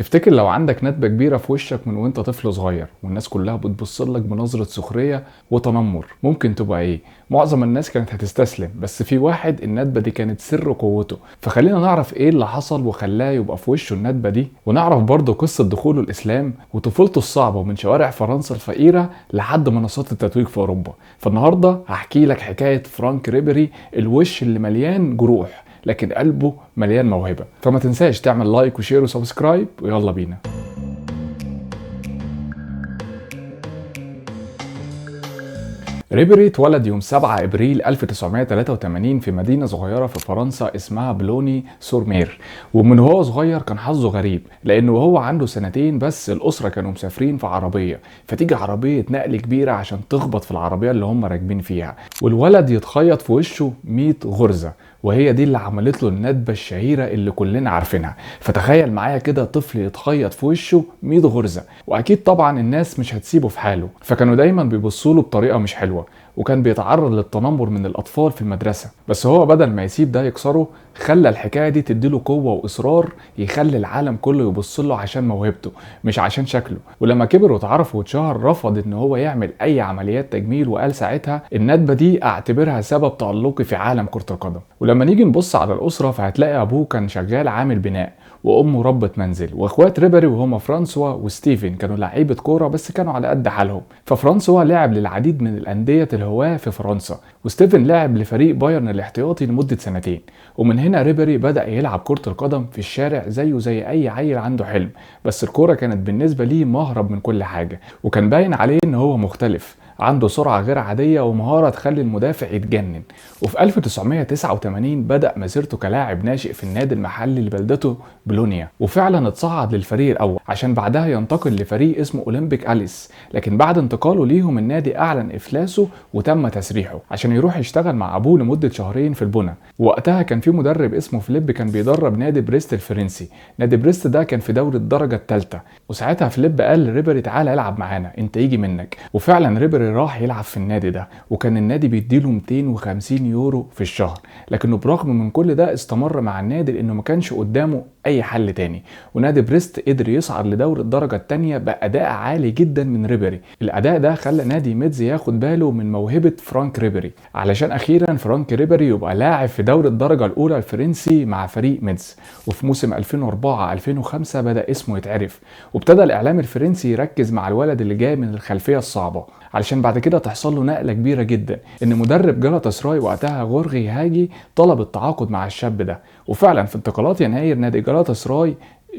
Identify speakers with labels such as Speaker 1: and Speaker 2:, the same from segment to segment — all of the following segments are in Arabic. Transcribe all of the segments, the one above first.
Speaker 1: تفتكر لو عندك ندبة كبيرة في وشك من وانت طفل صغير والناس كلها بتبصلك بنظرة سخرية وتنمر، ممكن تبقى ايه؟ معظم الناس كانت هتستسلم، بس في واحد الندبة دي كانت سر قوته. فخلينا نعرف ايه اللي حصل وخلاه يبقى في وشه الندبة دي، ونعرف برضه قصة دخوله الاسلام وطفولته الصعبة من شوارع فرنسا الفقيرة لحد منصات التتويج في اوروبا. فالنهاردة هحكي لك حكاية فرانك ريبيري، الوش اللي مليان جروح لكن قلبه مليان موهبة. فما تنساش تعمل لايك وشير وسبسكرايب، ويلا بينا. ريبيري اتولد يوم 7 ابريل 1983 في مدينة صغيرة في فرنسا اسمها بلوني سور مير. ومن هو صغير كان حظه غريب، لانه وهو عنده سنتين بس الاسرة كانوا مسافرين في عربية، فتيجي عربية نقل كبيرة عشان تخبط في العربية اللي هم راكبين فيها، والولد يتخيط في وشه 100 غرزة، وهي دي اللي عملت له الندبة الشهيرة اللي كلنا عارفينها. فتخيل معايا كده طفل يتخيط في وشه 100 غرزة، واكيد طبعا الناس مش هتسيبه في حاله، فكانوا دايما بيبصوا له بطريقة مش حلوة، وكان بيتعرض للتنمر من الاطفال في المدرسة. بس هو بدل ما يسيب ده يكسره، خلى الحكاية دي تديله قوة واصرار يخلي العالم كله يبص له عشان موهبته مش عشان شكله. ولما كبر واتعرف واتشهر، رفض ان هو يعمل اي عمليات تجميل، وقال ساعتها الندبة دي اعتبرها سبب تألقي في عالم كرة القدم. ولما نيجي نبص على الاسرة، فهتلاقي ابوه كان شغال عامل بناء، وامه ربة منزل، واخوات ريبيري وهما فرانسوا وستيفن كانوا لعيبة كورة بس كانوا على قد حالهم. ففرانسوا لعب للعديد من الاندية الهواة في فرنسا، وستيفن لعب لفريق بايرن الاحتياطي لمدة سنتين. ومن هنا ريبيري بدأ يلعب كرة القدم في الشارع زيه زي اي عيل عنده حلم، بس الكورة كانت بالنسبة ليه مهرب من كل حاجة، وكان باين عليه ان هو مختلف، عنده سرعة غير عادية ومهارة تخلي المدافع يتجنن. وفي 1989 بدأ مسيرته كلاعب ناشئ في النادي المحلي لبلدته بلونيا، وفعلا اتصعد للفريق الأول عشان بعدها ينتقل لفريق اسمه أولمبيك أليس. لكن بعد انتقاله ليهم النادي أعلن إفلاسه وتم تسريحه عشان يروح يشتغل مع أبوه لمدة شهرين في البنا. وقتها كان في مدرب اسمه فليب كان بيدرب نادي بريست الفرنسي. نادي بريست ده كان في دوري الدرجة الثالثة، وساعتها فليب قال لريبيري تعالى العب معانا، انت يجي منك. وفعلا ريبيري راح يلعب في النادي ده، وكان النادي بيديله 250 يورو في الشهر. لكنه برغم من كل ده استمر مع النادي لانه ما كانش قدامه اي حل تاني. ونادي بريست قدر يصعد لدوري الدرجة الثانية بأداء عالي جدا من ريبيري. الأداء ده خلى نادي ميدز ياخد باله من موهبة فرانك ريبيري، علشان أخيرا فرانك ريبيري يبقى لاعب في دوري الدرجة الأولى الفرنسي مع فريق ميدز. وفي موسم 2004-2005 بدأ اسمه يتعرف، وابتدى الإعلام الفرنسي يركز مع الولد اللي جاي من الخلفية الصعبة، علشان بعد كده تحصل له نقلة كبيرة جدا، ان مدرب جالاتا وقتها غورغي هاجي طلب التعاقد مع الشاب ده. وفعلا في انتقالات يناير نادي جالاتا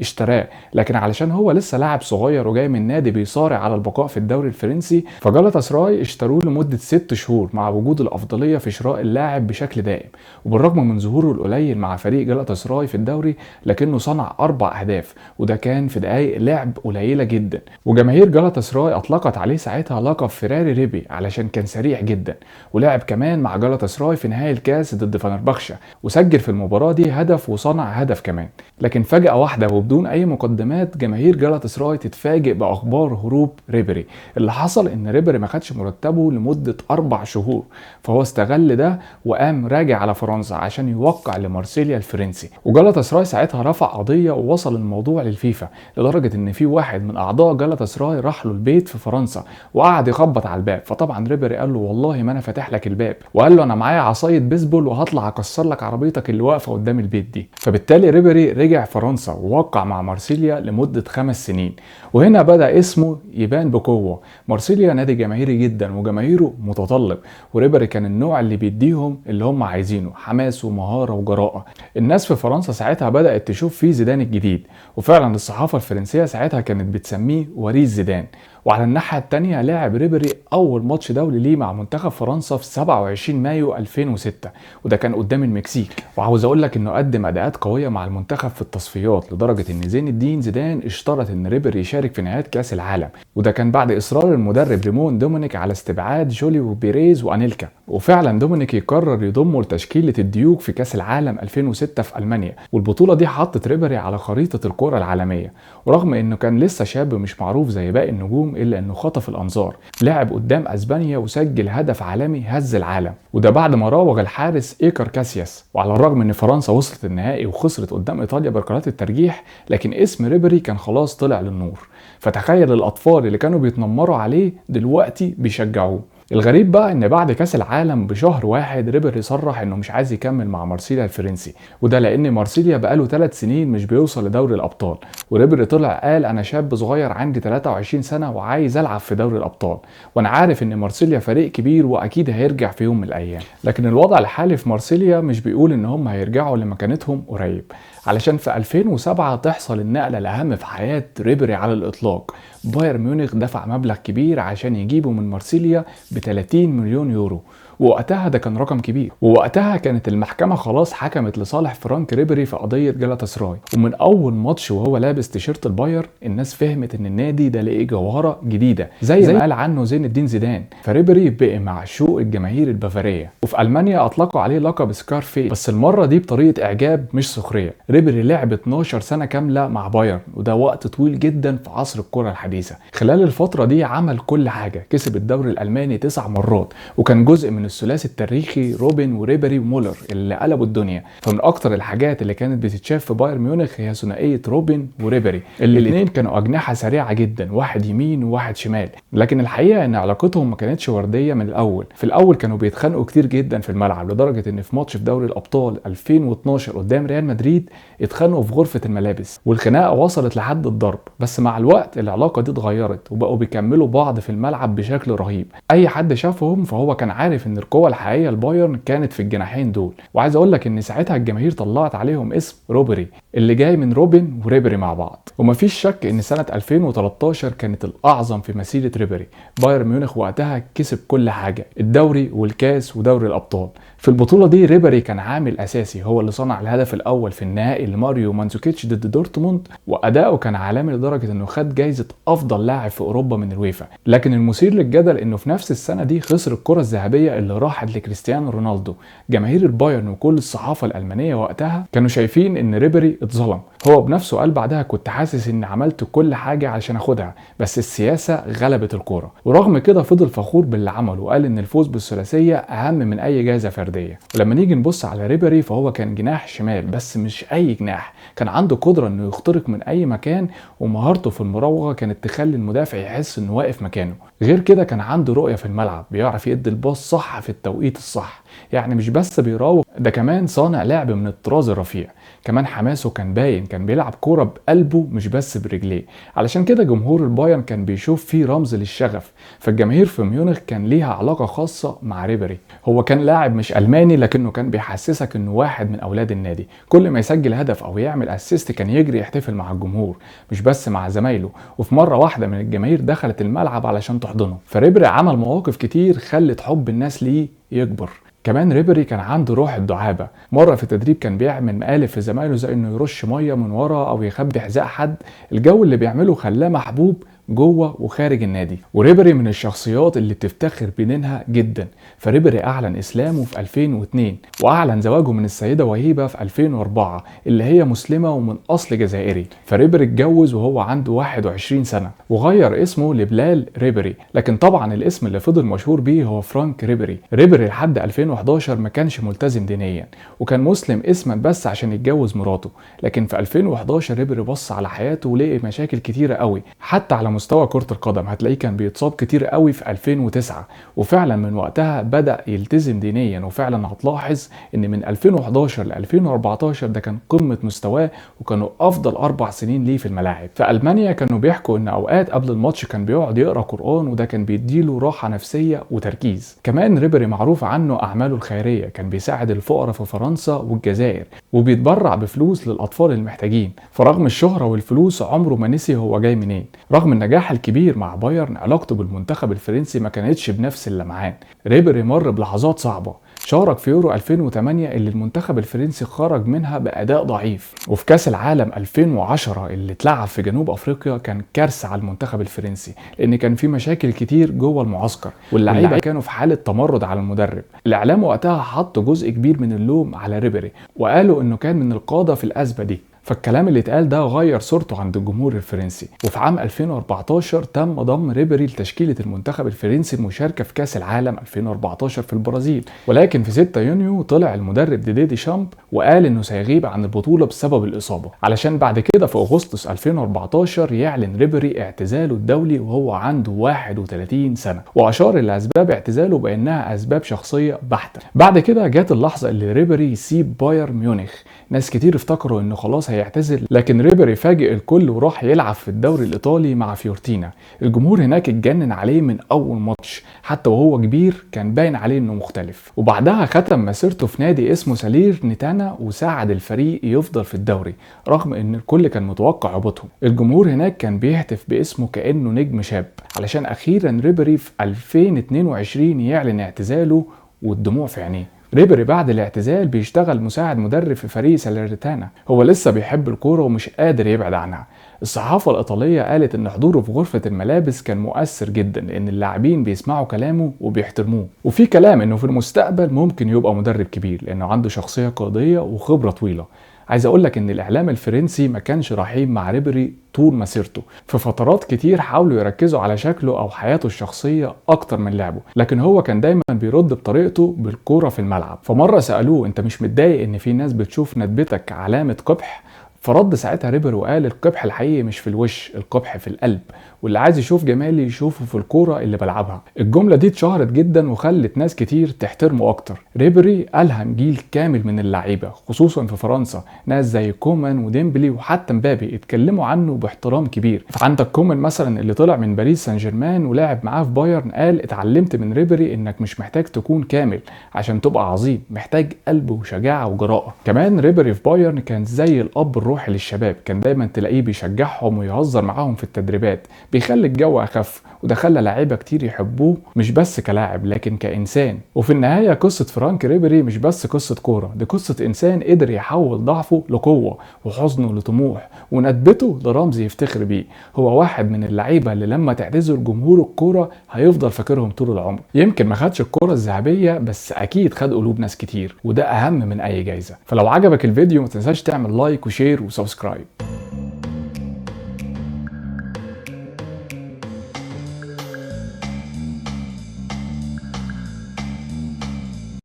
Speaker 1: اشتراه، لكن علشان هو لسه لاعب صغير وجاي من نادي بيصارع على البقاء في الدوري الفرنسي، فجالاتا اشتروه لمدة 6 شهور مع وجود الأفضلية في شراء اللاعب بشكل دائم. وبالرغم من ظهوره القليل مع فريق جالاتا في الدوري، لكنه صنع 4 أهداف، وده كان في دقايق لعب قليلة جدا. وجماهير جالاتا أطلقت عليه ساعتها لقب فيراري ريبي علشان كان سريع جدا. ولعب كمان مع جالاتا في نهائي الكاس ضد فنربخشة، وسجل في المباراة دي هدف وصنع هدف كمان. لكن فجأة واحدة وبدون اي مقدمات جماهير جالاتا تتفاجئ باخبار هروب ريبيري. اللي حصل ان ريبيري ما خدش مرتبه لمدة 4 شهور، فهو استغل ده وقام راجع على فرنسا عشان يوقع لمارسيليا الفرنسي. وجالاتا ساعتها رفع قضية ووصل الموضوع للفيفا، لدرجة ان في واحد من اعضاء جالاتا راح له البيت في فرنسا وقعد يخبط على الباب. فطبعا ريبيري قال له والله ما انا فاتح لك الباب، وقال له انا معايا عصاية بيسبول وهطلع اكسر لك عربيتك اللي واقفة قدام البيت دي. فبالتالي ريبيري رجع فرنسا ووقع مع مارسيليا لمدة 5 سنين، وهنا بدأ اسمه يبان بقوة. مارسيليا نادي جماهيري جدا وجماهيره متطلب، وريبيري كان النوع اللي بيديهم اللي هم عايزينه، حماس ومهارة وجراءة. الناس في فرنسا ساعتها بدأت تشوف فيه زيدان الجديد، وفعلا الصحافة الفرنسية ساعتها كانت بتسميه وريث زيدان. وعلى الناحية التانية لعب ريبيري أول ماتش دولي ليه مع منتخب فرنسا في 27 مايو 2006، وده كان قدام المكسيك. وعاوز أقول لك إنه قدم أداءات قوية مع المنتخب في التصفيات، لدرجة إن زين الدين زيدان اشترط إن ريبيري يشارك في نهائيات كأس العالم، وده كان بعد إصرار المدرب ريمون دومينيك على استبعاد جولي وبيريز وأنيلكا. وفعلا دومينيك يقرر يضمه لتشكيلة الديوك في كأس العالم 2006 في ألمانيا، والبطولة دي حطت ريبيري على خريطة الكرة العالمية. ورغم إنه كان لسه شاب مش معروف زي باقي النجوم، إلا إنه خطف الأنظار، لعب قدام أسبانيا وسجل هدف عالمي هز العالم، وده بعد ما راوغ الحارس إيكار كاسياس. وعلى الرغم إن فرنسا وصلت النهائي وخسرت قدام إيطاليا بركلات الترجيح، لكن اسم ريبيري كان خلاص طلع للنور. فتخيل الأطفال اللي كانوا بيتنمروا عليه دلوقتي بيشجعوه. الغريب بقى ان بعد كاس العالم بشهر واحد ريبيري صرح انه مش عايز يكمل مع مارسيليا الفرنسي، وده لان مارسيليا بقاله 3 سنين مش بيوصل لدوري الابطال. وريبيري طلع قال انا شاب صغير عندي 23 سنه وعايز العب في دوري الابطال، وانا عارف ان مارسيليا فريق كبير واكيد هيرجع في يوم من الايام. لكن الوضع الحالي في مارسيليا مش بيقول ان هم هيرجعوا لمكانتهم قريب، علشان في 2007 تحصل النقله الاهم في حياه ريبيري على الاطلاق. بايرن ميونخ دفع مبلغ كبير عشان يجيبه من مارسيليا ب 30 مليون يورو، ووقتها ده كان رقم كبير. ووقتها كانت المحكمة خلاص حكمت لصالح فرانك ريبيري في قضية جالاتاسراي، ومن أول ماتش وهو لابس تيشيرت البايرن الناس فهمت إن النادي ده لقيه جوهرة جديدة زي ما قال عنه زين الدين زيدان. فريبيري بقي معشوق الجماهير البافارية، وفي ألمانيا أطلقوا عليه لقب سكارفيس، بس المرة دي بطريقة إعجاب مش سخرية. ريبيري لعب 12 سنة كاملة مع بايرن، وده وقت طويل جدا في عصر الكرة الحديثة. خلال الفترة دي عمل كل حاجة، كسب الدوري الألماني 9 مرات، وكان جزء من الثلاثي التاريخي روبن وريبيري ومولر اللي قلبوا الدنيا. فمن اكتر الحاجات اللي كانت بتتشاف في بايرن ميونخ هي ثنائيه روبن وريبيري، اللي الاثنين كانوا اجنحه سريعه جدا، واحد يمين وواحد شمال. لكن الحقيقه ان علاقتهم ما كانتش ورديه من الاول. في الاول كانوا بيتخانقوا كتير جدا في الملعب، لدرجه ان في ماتش في دوري الابطال 2012 قدام ريال مدريد اتخانقوا في غرفه الملابس، والخناقه وصلت لحد الضرب. بس مع الوقت العلاقه دي اتغيرت وبقوا بيكملوا بعض في الملعب بشكل رهيب. اي حد شافهم فهو كان عارف ان القوه الحقيقيه البايرن كانت في الجناحين دول. وعايز اقول لك ان ساعتها الجماهير طلعت عليهم اسم روبري، اللي جاي من روبن وريبيري مع بعض. ومفيش شك ان سنه 2013 كانت الاعظم في مسيره ريبيري. بايرن ميونخ وقتها كسب كل حاجه، الدوري والكاس ودوري الابطال. في البطوله دي ريبيري كان عامل اساسي، هو اللي صنع الهدف الاول في النهائي لماريو مانزوكيتش ضد دورتموند، واداؤه كان عالمي لدرجه انه خد جايزه افضل لاعب في اوروبا من الويفا. لكن المثير للجدل انه في نفس السنه دي خسر الكره الذهبيه اللي راحت لكريستيانو رونالدو. جماهير البايرن وكل الصحافه الالمانيه وقتها كانوا شايفين ان ريبيري اتظلم. هو بنفسه قال بعدها كنت حاسس ان عملت كل حاجه علشان اخدها، بس السياسه غلبت الكوره. ورغم كده فضل فخور باللي عمله، وقال ان الفوز بالثلاثيه اهم من اي جائزه فرديه. ولما نيجي نبص على ريبيري فهو كان جناح شمال، بس مش اي جناح، كان عنده قدره انه يخترق من اي مكان، ومهارته في المراوغه كانت تخلي المدافع يحس انه واقف مكانه. غير كده كان عنده رؤيه في الملعب، بيعرف يدي الباص صح في التوقيت الصح، يعني مش بس بيراوغ، ده كمان صانع لعب من الطراز الرفيع. كمان حماسه كان باين، كان بيلعب كوره بقلبه مش بس برجليه. علشان كده جمهور البايرن كان بيشوف فيه رمز للشغف. فالجماهير في ميونخ كان ليها علاقه خاصه مع ريبيري. هو كان لاعب مش الماني، لكنه كان بيحسسك انه واحد من اولاد النادي. كل ما يسجل هدف او يعمل اسيست كان يجري يحتفل مع الجمهور، مش بس مع زمايله. وفي مره واحده من الجماهير دخلت الملعب علشان تحضنه. فريبيري عمل مواقف كتير خلت حب الناس ليه يكبر. كمان ريبيري كان عنده روح الدعابة. مرة في التدريب كان بيعمل مقالب في زمايله، زي انه يرش مية من ورا او يخبي حذاء حد. الجو اللي بيعمله خلاه محبوب جوه وخارج النادي. وريبيري من الشخصيات اللي بتفتخر بينها جدا. فريبيري اعلن اسلامه في 2002، واعلن زواجه من السيده وهيبه في 2004 اللي هي مسلمه ومن اصل جزائري. فريبيري اتجوز وهو عنده 21 سنه، وغير اسمه لبلال ريبيري. لكن طبعا الاسم اللي فضل مشهور بيه هو فرانك ريبيري. ريبيري لحد 2011 ما كانش ملتزم دينيا، وكان مسلم اسما بس عشان يتجوز مراته. لكن في 2011 ريبيري بص على حياته ولقي مشاكل كتيره قوي، حتى على مستوى كرة القدم. هتلاقيه كان بيتصاب كتير قوي في 2009، وفعلا من وقتها بدأ يلتزم دينيا. وفعلا هتلاحظ ان من 2011 ل 2014 ده كان قمة مستواه، وكانوا افضل 4 سنين ليه في الملاعب. في المانيا كانوا بيحكوا ان اوقات قبل الماتش كان بيقعد يقرا قرآن، وده كان بيديله راحة نفسية وتركيز. كمان ريبيري معروف عنه اعماله الخيرية، كان بيساعد الفقراء في فرنسا والجزائر، وبيتبرع بفلوس للاطفال المحتاجين. فرغم الشهرة والفلوس عمره ما نسي هو جاي منين. رغم النجاح الكبير مع بايرن، علاقته بالمنتخب الفرنسي ما كانتش بنفس اللمعان. ريبيري مر بلحظات صعبة. شارك في يورو 2008 اللي المنتخب الفرنسي خرج منها بأداء ضعيف، وفي كاس العالم 2010 اللي اتلعب في جنوب افريقيا كان كارثة على المنتخب الفرنسي، لان كان في مشاكل كتير جوه المعسكر، واللعيبه كانوا في حالة تمرد على المدرب. الاعلام وقتها حط جزء كبير من اللوم على ريبيري، وقالوا انه كان من القادة في الأزمة دي. فالكلام اللي اتقال ده غير صورته عند الجمهور الفرنسي. وفي عام 2014 تم ضم ريبيري لتشكيلة المنتخب الفرنسي المشاركة في كأس العالم 2014 في البرازيل. ولكن في 6 يونيو طلع المدرب ديدي ديشامب وقال انه سيغيب عن البطولة بسبب الإصابة، علشان بعد كده في أغسطس 2014 يعلن ريبيري اعتزاله الدولي وهو عنده 31 سنة، وأشار لأسباب اعتزاله بأنها أسباب شخصية بحتة. بعد كده جات اللحظة اللي ريبيري يسيب بايرن ميونخ. ناس كتير افتكروا انه خلاص هيعتزل، لكن ريبيري فاجئ الكل وراح يلعب في الدوري الإيطالي مع فيورتينا. الجمهور هناك اتجنن عليه من أول ماتش، حتى وهو كبير كان باين عليه انه مختلف. وبعدها ختم مسيرته في نادي اسمه سالير نيتانا وساعد الفريق يفضل في الدوري رغم ان الكل كان متوقع هبوطهم. الجمهور هناك كان بيهتف باسمه كأنه نجم شاب، علشان اخيرا ريبيري في 2022 يعلن اعتزاله والدموع في عينيه. ريبيري بعد الاعتزال بيشتغل مساعد مدرب في فريق ساليرنيتانا. هو لسه بيحب الكورة ومش قادر يبعد عنها. الصحافة الإيطالية قالت إن حضوره في غرفة الملابس كان مؤثر جدا، لأن اللاعبين بيسمعوا كلامه وبيحترموه. وفي كلام إنه في المستقبل ممكن يبقى مدرب كبير لأنه عنده شخصية قيادية وخبرة طويلة. عايز اقول لك ان الاعلام الفرنسي ما كانش رحيم مع ريبيري طول مسيرته. في فترات كتير حاولوا يركزوا على شكله او حياته الشخصيه اكتر من لعبه، لكن هو كان دايما بيرد بطريقته بالكوره في الملعب. فمره سالوه انت مش متضايق ان في ناس بتشوف ندبتك علامه قبح؟ فرد ساعتها ريبيري وقال القبح الحقيقي مش في الوش، القبح في القلب، واللي عايز يشوف جمالي يشوفه في الكوره اللي بلعبها. الجمله دي اتشهرت جدا وخلت ناس كتير تحترمه اكتر. ريبيري الهم جيل كامل من اللعيبه خصوصا في فرنسا، ناس زي كومان وديمبلي وحتى مبابي اتكلموا عنه باحترام كبير. فعندك كومان مثلا اللي طلع من باريس سان جيرمان ولعب معاه في بايرن، قال اتعلمت من ريبيري انك مش محتاج تكون كامل عشان تبقى عظيم، محتاج قلب وشجاعه وجراءه. كمان ريبيري في بايرن كان زي الاب الروحي للشباب، كان دايما تلاقيه بيشجعهم ويهزر معاهم في التدريبات، بيخلي الجو اخف، وده خلى لاعيبه كتير يحبوه مش بس كلاعب لكن كانسان. وفي النهايه قصه فرانك ريبيري مش بس قصه كوره، دي قصه انسان قدر يحول ضعفه لقوه وحزنه لطموح وندبته لرمز يفتخر بيه. هو واحد من اللعيبه اللي لما تعتزل جمهور الكوره هيفضل فاكرهم طول العمر. يمكن ما خدش الكوره الذهبيه بس اكيد خد قلوب ناس كتير، وده اهم من اي جايزه. فلو عجبك الفيديو ما تنساش تعمل لايك وشير وسبسكرايب.